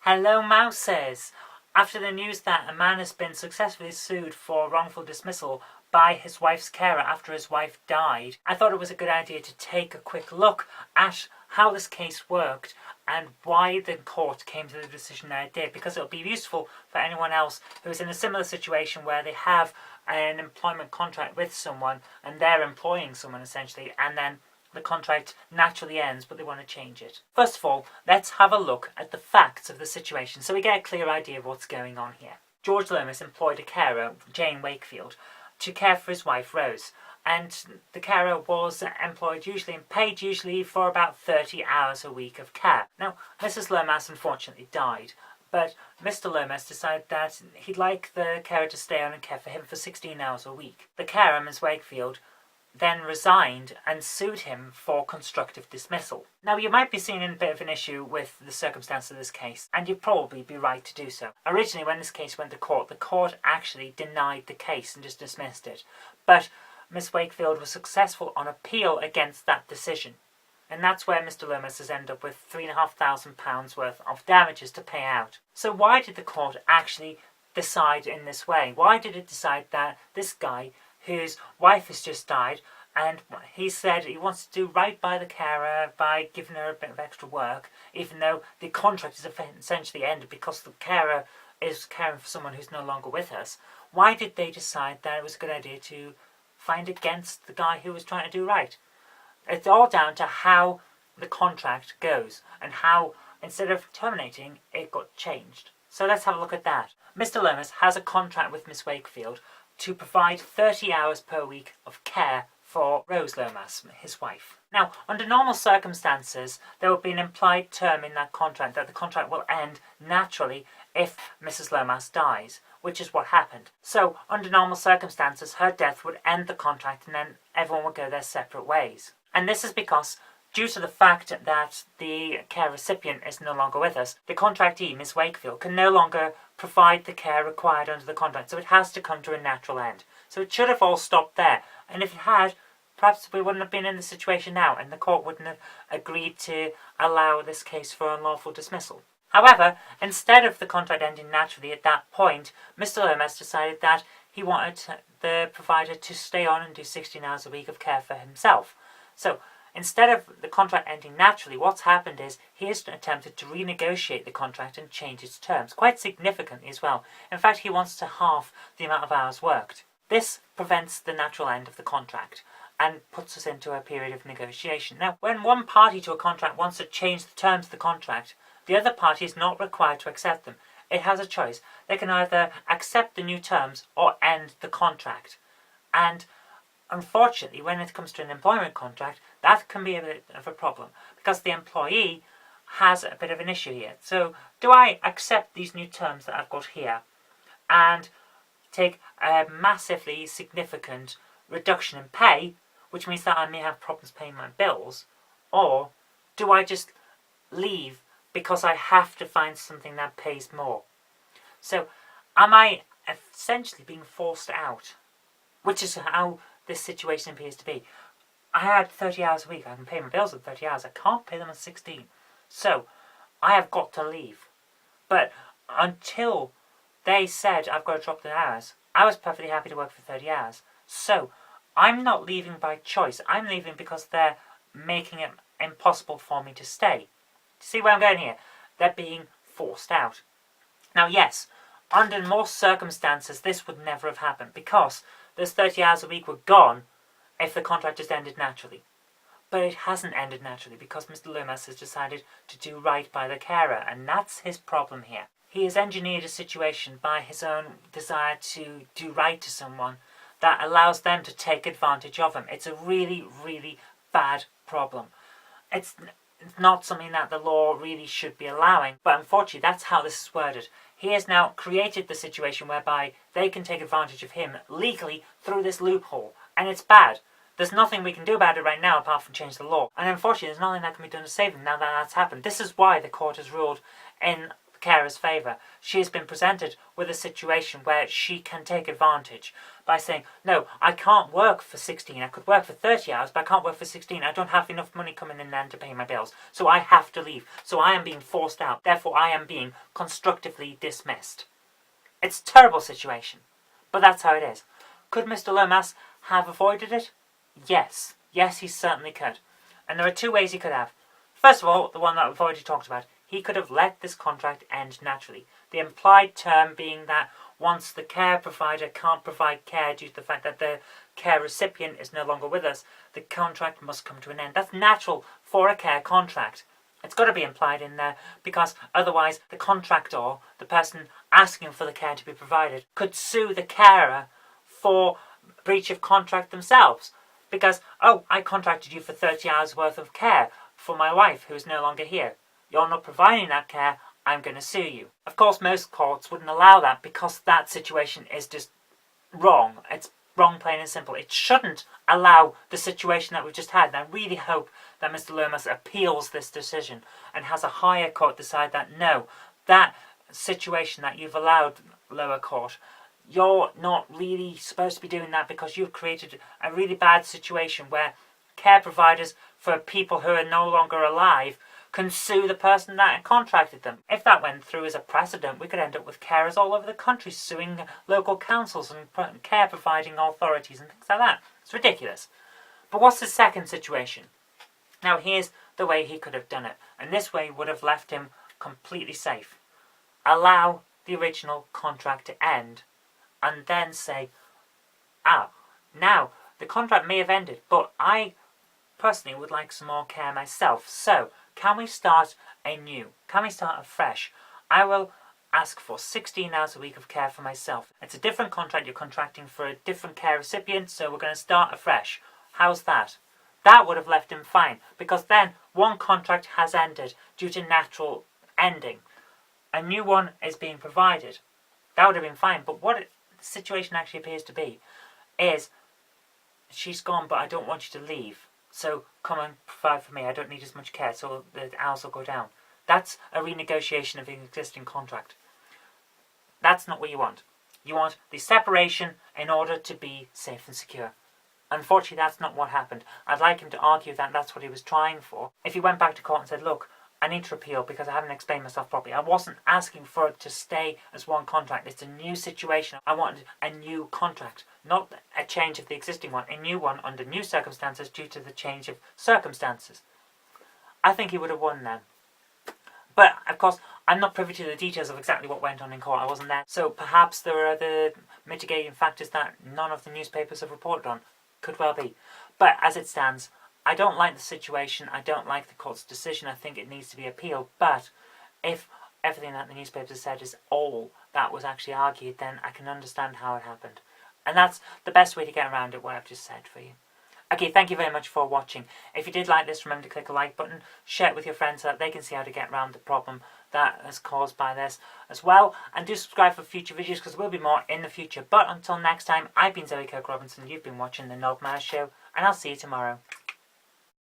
Hello mouses! After the news that a man has been successfully sued for wrongful dismissal by his wife's carer after his wife died, I thought it was a good idea to take a quick look at how this case worked and why the court came to the decision that it did, because it'll be useful for anyone else who is in a similar situation where they have an employment contract with someone and they're employing someone essentially, and then the contract naturally ends, but they want to change it. First of all, let's have a look at the facts of the situation so we get a clear idea of what's going on here. George Lomas employed a carer, Jane Wakefield, to care for his wife Rose, and the carer was employed and paid for about 30 hours a week of care. Now, Mrs. Lomas unfortunately died, but Mr. Lomas decided that he'd like the carer to stay on and care for him for 16 hours a week. The carer, Ms. Wakefield, then resigned and sued him for constructive dismissal. Now, you might be seeing a bit of an issue with the circumstance of this case, and you'd probably be right to do so. Originally, when this case went to court, the court actually denied the case and just dismissed it. But Miss Wakefield was successful on appeal against that decision. And that's where Mr. Lomas has ended up with £3,500 worth of damages to pay out. So why did the court actually decide in this way? Why did it decide that this guy, whose wife has just died, and he said he wants to do right by the carer by giving her a bit of extra work, even though the contract is essentially ended because the carer is caring for someone who's no longer with us? Why did they decide that it was a good idea to find against the guy who was trying to do right? It's all down to how the contract goes and how, instead of terminating, it got changed. So let's have a look at that. Mr. Lomas has a contract with Miss Wakefield to provide 30 hours per week of care for Rose Lomas, his wife. Now, under normal circumstances, there would be an implied term in that contract that the contract will end naturally if Mrs. Lomas dies, which is what happened. So, under normal circumstances, her death would end the contract and then everyone would go their separate ways. And this is because, due to the fact that the care recipient is no longer with us, the contractee, Miss Wakefield, can no longer provide the care required under the contract, so it has to come to a natural end. So it should have all stopped there, and if it had, perhaps we wouldn't have been in this situation now, and the court wouldn't have agreed to allow this case for unlawful dismissal. However, instead of the contract ending naturally at that point, Mr. Lomas decided that he wanted the provider to stay on and do 16 hours a week of care for himself. So, instead of the contract ending naturally, what's happened is he has attempted to renegotiate the contract and change its terms, quite significantly as well. In fact, he wants to halve the amount of hours worked. This prevents the natural end of the contract and puts us into a period of negotiation. Now, when one party to a contract wants to change the terms of the contract, the other party is not required to accept them. It has a choice. They can either accept the new terms or end the contract. And unfortunately, when it comes to an employment contract, that can be a bit of a problem because the employee has a bit of an issue here. So, do I accept these new terms that I've got here and take a massively significant reduction in pay, which means that I may have problems paying my bills, or do I just leave because I have to find something that pays more? So, am I essentially being forced out? Which is how this situation appears to be. I had 30 hours a week. I can pay my bills at 30 hours. I can't pay them at 16. So, I have got to leave. But until they said I've got to drop the hours, I was perfectly happy to work for 30 hours. So, I'm not leaving by choice. I'm leaving because they're making it impossible for me to stay. See where I'm going here? They're being forced out. Now, yes, under most circumstances, this would never have happened because those 30 hours a week were gone if the contract just ended naturally. But it hasn't ended naturally because Mr. Lomas has decided to do right by the carer, and that's his problem here. He has engineered a situation by his own desire to do right to someone that allows them to take advantage of him. It's a really, really bad problem. It's not something that the law really should be allowing, but unfortunately that's how this is worded. He has now created the situation whereby they can take advantage of him legally through this loophole, and it's bad. There's nothing we can do about it right now apart from change the law, and unfortunately there's nothing that can be done to save him now that that's happened. This is why the court has ruled in the carer's favour. She has been presented with a situation where she can take advantage, by saying, no, I can't work for 16. I could work for 30 hours, but I can't work for 16. I don't have enough money coming in then to pay my bills. So I have to leave. So I am being forced out. Therefore, I am being constructively dismissed. It's a terrible situation. But that's how it is. Could Mr. Lomas have avoided it? Yes. Yes, he certainly could. And there are two ways he could have. First of all, the one that we've already talked about. He could have let this contract end naturally. The implied term being that once the care provider can't provide care due to the fact that the care recipient is no longer with us, the contract must come to an end. That's natural for a care contract. It's got to be implied in there, because otherwise the contractor, the person asking for the care to be provided, could sue the carer for breach of contract themselves. Because, oh, I contracted you for 30 hours worth of care for my wife who is no longer here. You're not providing that care, I'm going to sue you. Of course, most courts wouldn't allow that because that situation is just wrong. It's wrong, plain and simple. It shouldn't allow the situation that we've just had. And I really hope that Mr. Lomas appeals this decision and has a higher court decide that no, that situation that you've allowed, lower court, you're not really supposed to be doing that, because you've created a really bad situation where care providers for people who are no longer alive can sue the person that contracted them. If that went through as a precedent, we could end up with carers all over the country suing local councils and care providing authorities and things like that. It's ridiculous. But what's the second situation? Now here's the way he could have done it, and this way would have left him completely safe. Allow the original contract to end, and then say, now the contract may have ended, but I personally would like some more care myself, so can we start anew? Can we start afresh? I will ask for 16 hours a week of care for myself. It's a different contract. You're contracting for a different care recipient, so we're going to start afresh. How's that? That would have left him fine, because then one contract has ended due to natural ending. A new one is being provided. That would have been fine, but what the situation actually appears to be is, she's gone, but I don't want you to leave. So come and provide for me. I don't need as much care, so the hours will go down. That's a renegotiation of an existing contract. That's not what you want. You want the separation in order to be safe and secure. Unfortunately, that's not what happened. I'd like him to argue that that's what he was trying for. If he went back to court and said, look, I need to appeal because I haven't explained myself properly. I wasn't asking for it to stay as one contract. It's a new situation. I wanted a new contract, not a change of the existing one. A new one under new circumstances due to the change of circumstances. I think he would have won then. But, of course, I'm not privy to the details of exactly what went on in court. I wasn't there. So perhaps there are other mitigating factors that none of the newspapers have reported on. Could well be. But as it stands, I don't like the situation. I don't like the court's decision. I think it needs to be appealed. But if everything that the newspapers said is all that was actually argued, then I can understand how it happened. And that's the best way to get around it, what I've just said for you. Okay, thank you very much for watching. If you did like this, remember to click a like button, share it with your friends so that they can see how to get around the problem that is caused by this as well. And do subscribe for future videos, because there will be more in the future. But until next time, I've been Zoe Kirk-Robinson. You've been watching The Nog Show, and I'll see you tomorrow.